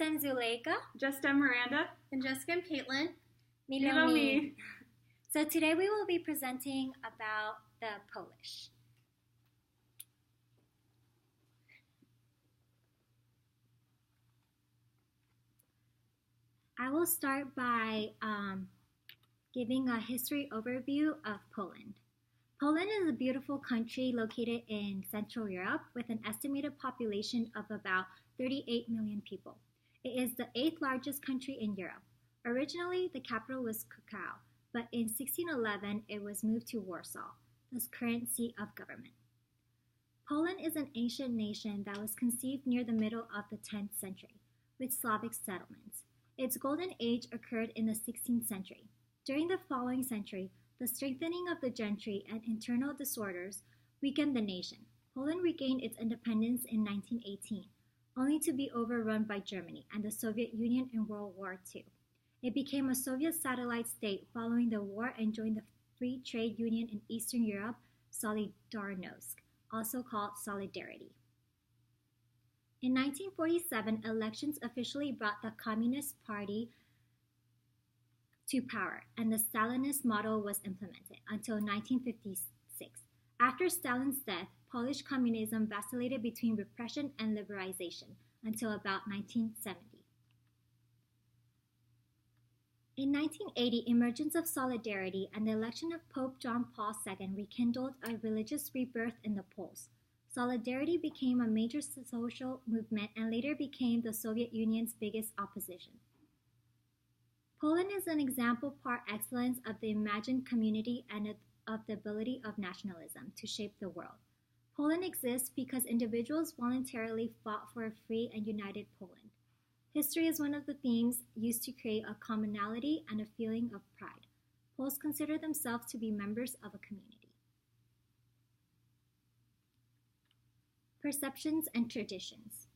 I'm Zuleika. Just I'm Miranda. And Jessica and Caitlin. Milo me. So today we will be presenting about the Polish. I will start by giving a history overview of Poland. Poland is a beautiful country located in Central Europe with an estimated population of about 38 million people. It is the 8th largest country in Europe. Originally, the capital was Krakow, but in 1611 it was moved to Warsaw, the current seat of government. Poland is an ancient nation that was conceived near the middle of the 10th century, with Slavic settlements. Its golden age occurred in the 16th century. During the following century, the strengthening of the gentry and internal disorders weakened the nation. Poland regained its independence in 1918, only to be overrun by Germany and the Soviet Union in World War II. It became a Soviet satellite state following the war and joined the Free Trade Union in Eastern Europe, Solidarnosc, also called Solidarity. In 1947, elections officially brought the Communist Party to power, and the Stalinist model was implemented until 1956. After Stalin's death, Polish communism vacillated between repression and liberalization until about 1970. In 1980, emergence of Solidarity and the election of Pope John Paul II rekindled a religious rebirth in the Poles. Solidarity became a major social movement and later became the Soviet Union's biggest opposition. Poland is an example par excellence of the imagined community and of the ability of nationalism to shape the world. Poland exists because individuals voluntarily fought for a free and united Poland. History is one of the themes used to create a commonality and a feeling of pride. Poles consider themselves to be members of a community. Perceptions and traditions.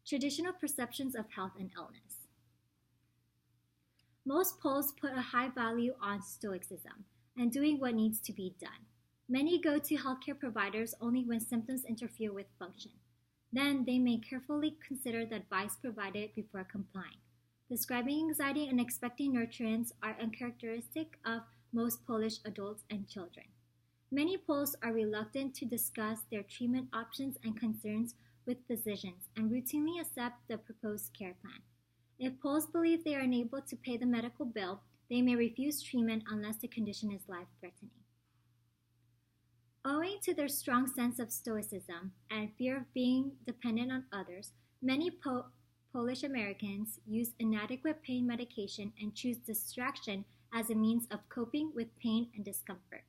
Traditional perceptions of health and illness. Most Poles put a high value on stoicism and doing what needs to be done. Many go to healthcare providers only when symptoms interfere with function. Then they may carefully consider the advice provided before complying. Describing anxiety and expecting nurturance are uncharacteristic of most Polish adults and children. Many Poles are reluctant to discuss their treatment options and concerns with physicians and routinely accept the proposed care plan. If Poles believe they are unable to pay the medical bill, they may refuse treatment unless the condition is life-threatening. Owing to their strong sense of stoicism and fear of being dependent on others, many Polish Americans use inadequate pain medication and choose distraction as a means of coping with pain and discomfort.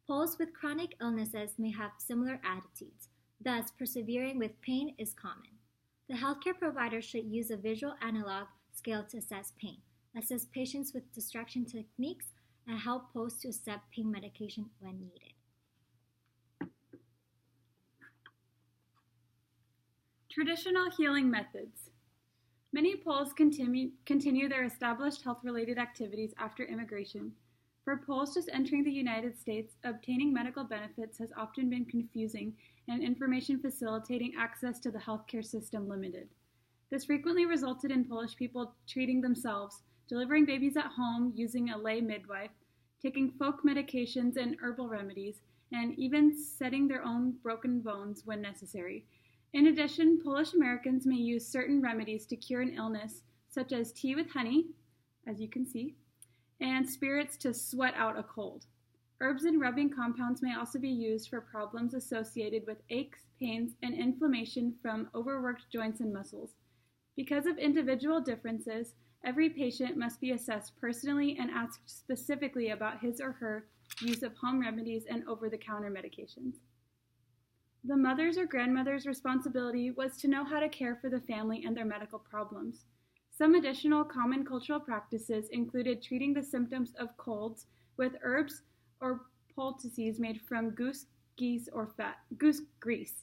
Poles with chronic illnesses may have similar attitudes, thus persevering with pain is common. The healthcare provider should use a visual analog scale to assess pain, assist patients with distraction techniques, and help Poles to accept pain medication when needed. Traditional healing methods. Many Poles continue their established health-related activities after immigration. For Poles just entering the United States, obtaining medical benefits has often been confusing and information facilitating access to the healthcare system limited. This frequently resulted in Polish people treating themselves, delivering babies at home using a lay midwife, taking folk medications and herbal remedies, and even setting their own broken bones when necessary. In addition, Polish Americans may use certain remedies to cure an illness, such as tea with honey, as you can see, and spirits to sweat out a cold. Herbs and rubbing compounds may also be used for problems associated with aches, pains, and inflammation from overworked joints and muscles. Because of individual differences, every patient must be assessed personally and asked specifically about his or her use of home remedies and over-the-counter medications. The mother's or grandmother's responsibility was to know how to care for the family and their medical problems. Some additional common cultural practices included treating the symptoms of colds with herbs or poultices made from goose grease.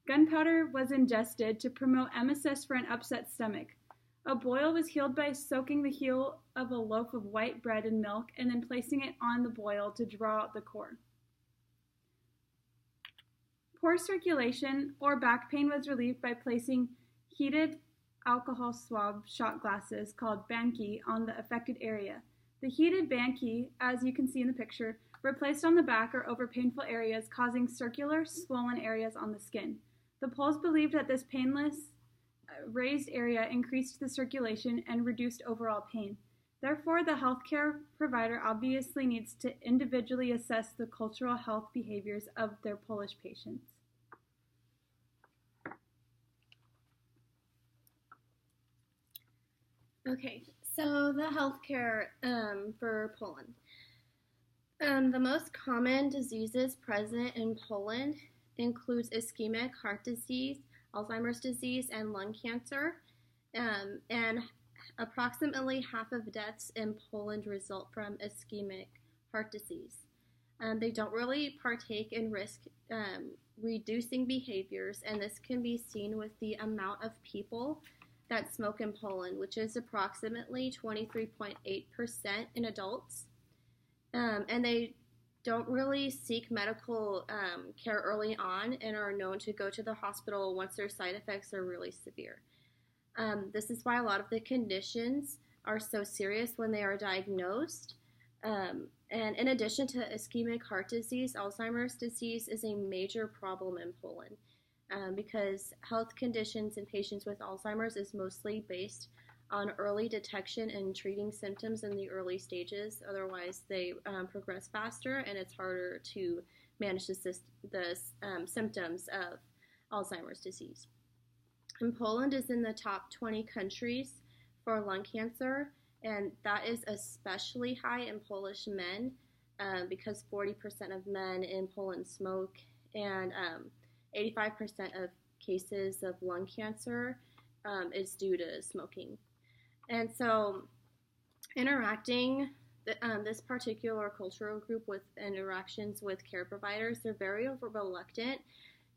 Gunpowder was ingested to promote emesis for an upset stomach. A boil was healed by soaking the heel of a loaf of white bread in milk and then placing it on the boil to draw out the core. Poor circulation or back pain was relieved by placing heated alcohol swab shot glasses called banki on the affected area. The heated banki, as you can see in the picture, were placed on the back or over painful areas, causing circular, swollen areas on the skin. The Poles believed that this painless, raised area increased the circulation and reduced overall pain. Therefore, the healthcare provider obviously needs to individually assess the cultural health behaviors of their Polish patients. Okay, so the healthcare for Poland. The most common diseases present in Poland includes ischemic heart disease, Alzheimer's disease, and lung cancer. And approximately half of deaths in Poland result from ischemic heart disease. They don't really partake in risk reducing behaviors, and this can be seen with the amount of people that smoke in Poland, which is approximately 23.8% in adults. And they don't really seek medical care early on and are known to go to the hospital once their side effects are really severe. This is why a lot of the conditions are so serious when they are diagnosed. And in addition to ischemic heart disease, Alzheimer's disease is a major problem in Poland because health conditions in patients with Alzheimer's is mostly based on early detection and treating symptoms in the early stages. Otherwise, they progress faster, and it's harder to manage the symptoms of Alzheimer's disease. And Poland is in the top 20 countries for lung cancer, and that is especially high in Polish men because 40% of men in Poland smoke, and 85% of cases of lung cancer is due to smoking. And so interacting this particular cultural group with interactions with care providers, they're very reluctant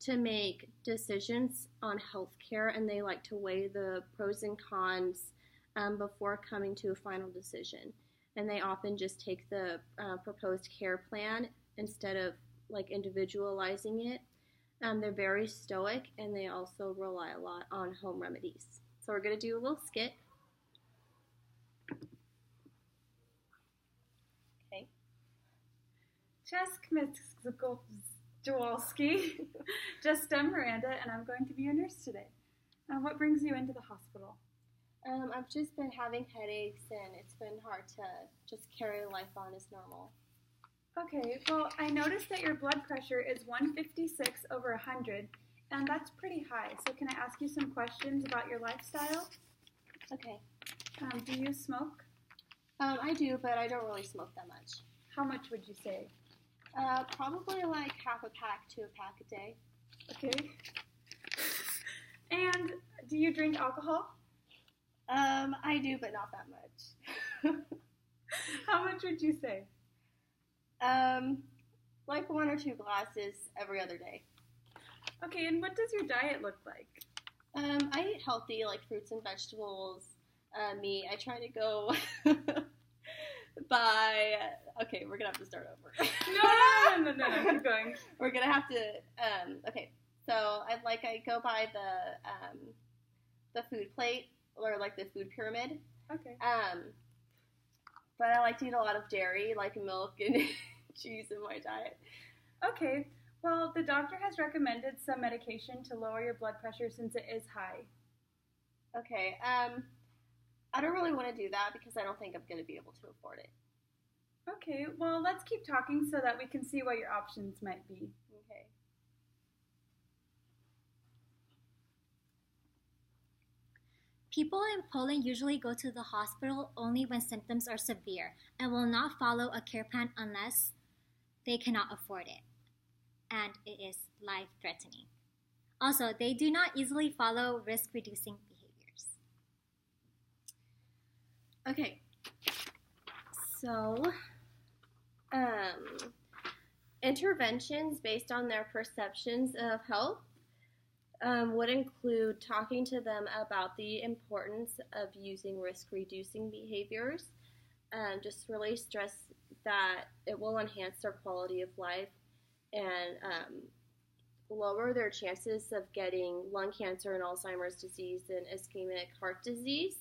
to make decisions on healthcare, and they like to weigh the pros and cons before coming to a final decision. And they often just take the proposed care plan instead of like individualizing it. They're very stoic, and they also rely a lot on home remedies. So we're going to do a little skit. Okay. Cześć, Jawalski. Just Miranda, and I'm going to be your nurse today. What brings you into the hospital? I've just been having headaches, and it's been hard to just carry life on as normal. Okay, well, I noticed that your blood pressure is 156 over 100, and that's pretty high. So can I ask you some questions about your lifestyle? Okay. Do you smoke? I do, but I don't really smoke that much. How much would you say? Probably like half a pack to a pack a day. Okay. And do you drink alcohol? I do, but not that much. How much would you say? Like 1 or 2 glasses every other day. Okay, and what does your diet look like? I eat healthy, like fruits and vegetables, meat. I try to go by. Okay, we're gonna have to start over. No, keep going. We're gonna have to. Okay, so I go by the food plate or like the food pyramid. Okay. But I like to eat a lot of dairy, like milk and cheese in my diet. Okay. Well, the doctor has recommended some medication to lower your blood pressure since it is high. Okay. I don't really want to do that because I don't think I'm going to be able to afford it. Okay. Well, let's keep talking so that we can see what your options might be. Okay. People in Poland usually go to the hospital only when symptoms are severe and will not follow a care plan unless they cannot afford it and it is life-threatening. Also, they do not easily follow risk-reducing behaviors. Okay. So, interventions based on their perceptions of health would include talking to them about the importance of using risk-reducing behaviors, just really stress that it will enhance their quality of life and lower their chances of getting lung cancer and Alzheimer's disease and ischemic heart disease.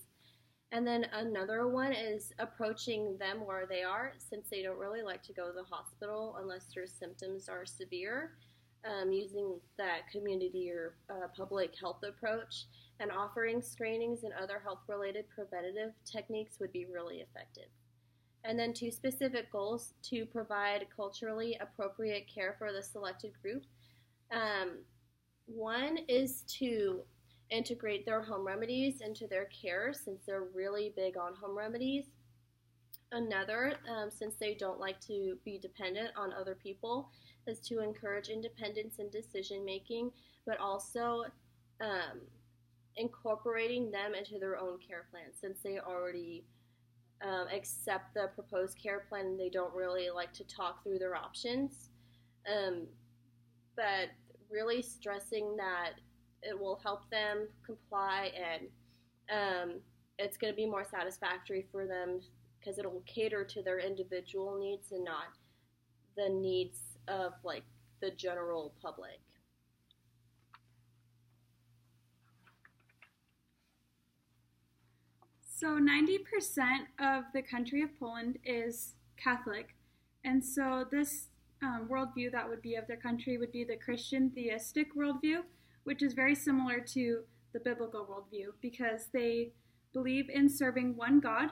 And then another one is approaching them where they are, since they don't really like to go to the hospital unless their symptoms are severe, using that community or public health approach, and offering screenings and other health-related preventative techniques would be really effective. And then 2 specific goals: to provide culturally appropriate care for the selected group. One is to integrate their home remedies into their care, since they're really big on home remedies. Another, since they don't like to be dependent on other people, is to encourage independence in decision making, but also incorporating them into their own care plan, since they already accept the proposed care plan and they don't really like to talk through their options. But really stressing that it will help them comply, and it's going to be more satisfactory for them because it'll cater to their individual needs and not the needs of like the general public. So 90% of the country of Poland is Catholic, and so this worldview that would be of their country would be the Christian theistic worldview, which is very similar to the biblical worldview because they believe in serving one God,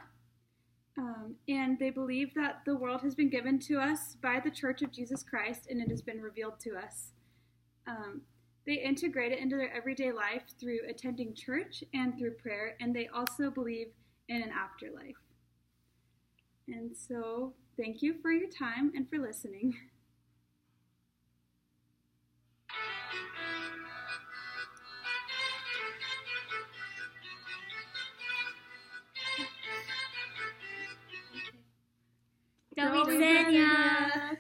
and they believe that the world has been given to us by the Church of Jesus Christ and it has been revealed to us. They integrate it into their everyday life through attending church and through prayer, and they also believe in an afterlife. And so, thank you for your time and for listening. Do widzenia!